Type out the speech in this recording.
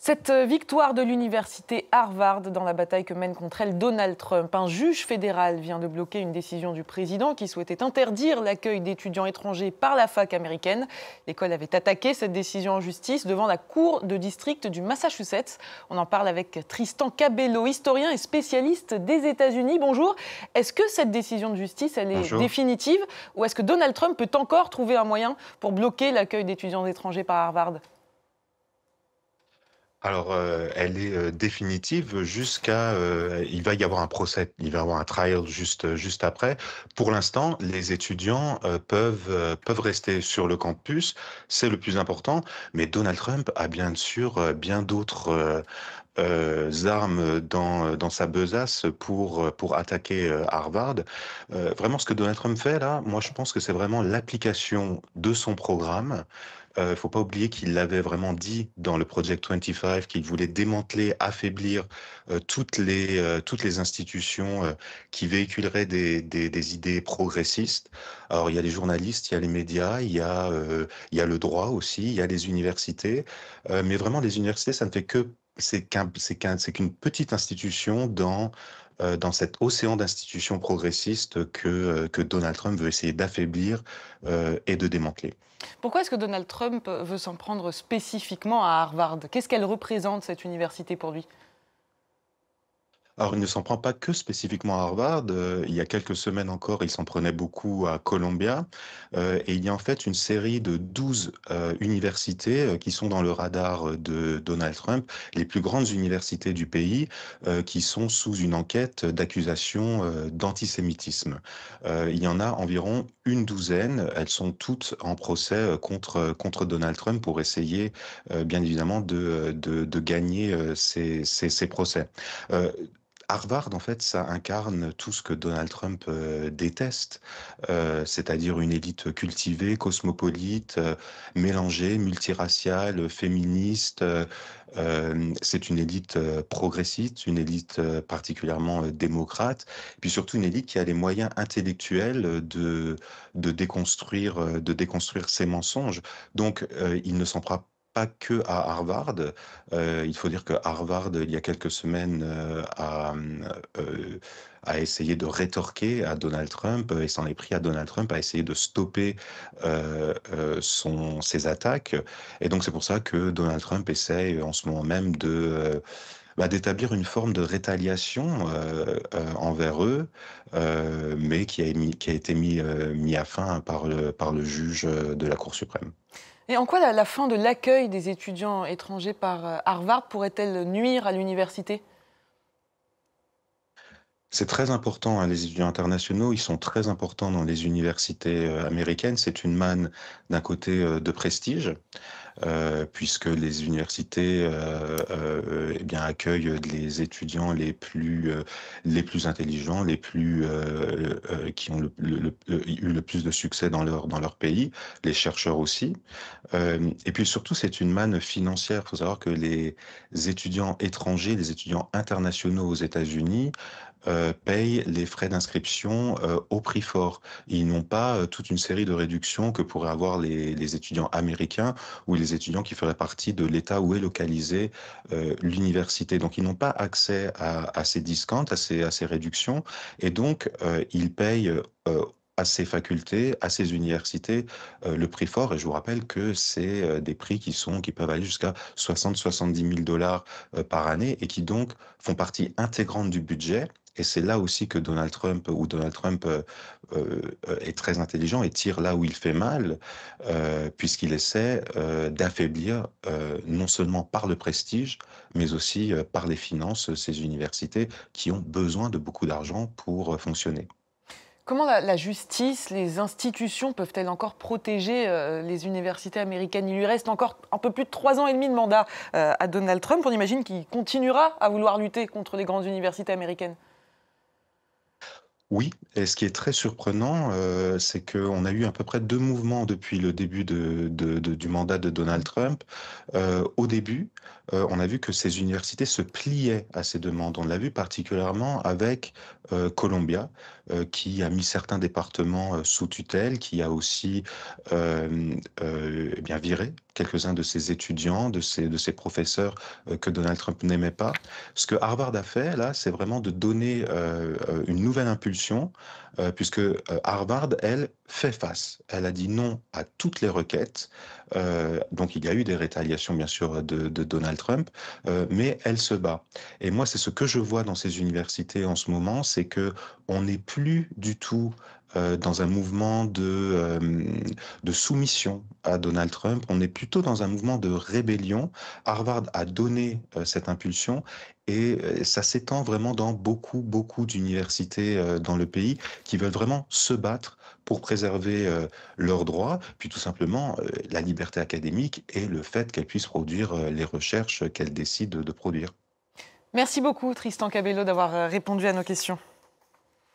Cette victoire de l'université Harvard dans la bataille que mène contre elle Donald Trump, un juge fédéral vient de bloquer une décision du président qui souhaitait interdire l'accueil d'étudiants étrangers par la fac américaine. L'école avait attaqué cette décision en justice devant la cour de district du Massachusetts. On en parle avec Tristan Cabello, historien et spécialiste des États-Unis. Bonjour. Est-ce que cette décision de justice, elle est Bonjour. définitive ou est-ce que Donald Trump peut encore trouver un moyen pour bloquer l'accueil d'étudiants étrangers par Harvard ? Alors, elle est définitive jusqu'à... il va y avoir un procès, il va y avoir un trial juste après. Pour l'instant, les étudiants peuvent rester sur le campus, c'est le plus important, mais Donald Trump a bien sûr bien d'autres armes dans sa besace pour attaquer Harvard. Vraiment, ce que Donald Trump fait là, moi je pense que c'est vraiment l'application de son programme. Faut pas oublier qu'il l'avait vraiment dit dans le Project 25 qu'il voulait démanteler, affaiblir toutes les institutions qui véhiculeraient des idées progressistes. Alors il y a les journalistes, il y a les médias, il y a le droit aussi, il y a les universités, mais vraiment les universités, ça ne fait que c'est qu'une petite institution dans cet océan d'institutions progressistes que Donald Trump veut essayer d'affaiblir et de démanteler. Pourquoi est-ce que Donald Trump veut s'en prendre spécifiquement à Harvard ? Qu'est-ce qu'elle représente, cette université, pour lui ? Alors, il ne s'en prend pas que spécifiquement à Harvard. Il y a quelques semaines encore, il s'en prenait beaucoup à Columbia. Et il y a en fait une série de 12 universités qui sont dans le radar de Donald Trump, les plus grandes universités du pays, qui sont sous une enquête d'accusation d'antisémitisme. Il y en a environ une douzaine. Elles sont toutes en procès contre Donald Trump pour essayer, bien évidemment, de gagner ces procès. Euh, Harvard, en fait, ça incarne tout ce que Donald Trump déteste, c'est-à-dire une élite cultivée, cosmopolite, mélangée, multiraciale, féministe. C'est une élite progressiste, une élite particulièrement démocrate, puis surtout une élite qui a les moyens intellectuels de déconstruire ses mensonges. Donc, il ne s'en prend pas que à Harvard. Il faut dire que Harvard, il y a quelques semaines, euh, a essayé de rétorquer à Donald Trump et s'en est pris à Donald Trump, a essayé de stopper ses attaques. Et donc c'est pour ça que Donald Trump essaye en ce moment même d'établir une forme de rétaliation envers eux, mais qui a été mis à fin par le juge de la Cour suprême. Et en quoi la fin de l'accueil des étudiants étrangers par Harvard pourrait-elle nuire à l'université ? C'est très important, hein, les étudiants internationaux, ils sont très importants dans les universités américaines. C'est une manne d'un côté de prestige, puisque les universités eh bien, accueillent les étudiants les plus intelligents, qui ont eu le plus de succès dans leur pays, les chercheurs aussi. Et puis surtout, c'est une manne financière. Il faut savoir que les étudiants étrangers, les étudiants internationaux aux États-Unis, payent les frais d'inscription au prix fort. Ils n'ont pas toute une série de réductions que pourraient avoir les étudiants américains ou les étudiants qui feraient partie de l'État où est localisée l'université. Donc, ils n'ont pas accès à ces discounts, à ces réductions, et donc ils payent à ces facultés, à ces universités, le prix fort. Et je vous rappelle que c'est des prix qui peuvent aller jusqu'à 70 000 dollars par année et qui donc font partie intégrante du budget. Et c'est là aussi que Donald Trump est très intelligent et tire là où il fait mal, puisqu'il essaie d'affaiblir non seulement par le prestige, mais aussi par les finances ces universités qui ont besoin de beaucoup d'argent pour fonctionner. Comment la justice, les institutions peuvent-elles encore protéger les universités américaines ? Il lui reste encore un peu plus de 3 ans et demi de mandat à Donald Trump. On imagine qu'il continuera à vouloir lutter contre les grandes universités américaines. Oui, et ce qui est très surprenant, c'est qu'on a eu à peu près deux mouvements depuis le début du mandat de Donald Trump. Au début, on a vu que ces universités se pliaient à ces demandes. On l'a vu particulièrement avec Columbia, qui a mis certains départements sous tutelle, qui a aussi eh bien viré quelques-uns de ses étudiants, de ses professeurs que Donald Trump n'aimait pas. Ce que Harvard a fait, là, c'est vraiment de donner une nouvelle impulsion, puisque Harvard, elle, fait face. Elle a dit non à toutes les requêtes. Donc il y a eu des rétaliations, bien sûr, de Donald Trump, mais elle se bat. Et moi, c'est ce que je vois dans ces universités en ce moment, c'est que on n'est plus du tout dans un mouvement de soumission à Donald Trump, on est plutôt dans un mouvement de rébellion. Harvard a donné cette impulsion et ça s'étend vraiment dans beaucoup, beaucoup d'universités dans le pays qui veulent vraiment se battre pour préserver leurs droits, puis tout simplement la liberté académique et le fait qu'elles puissent produire les recherches qu'elles décident de produire. Merci beaucoup Tristan Cabello d'avoir répondu à nos questions.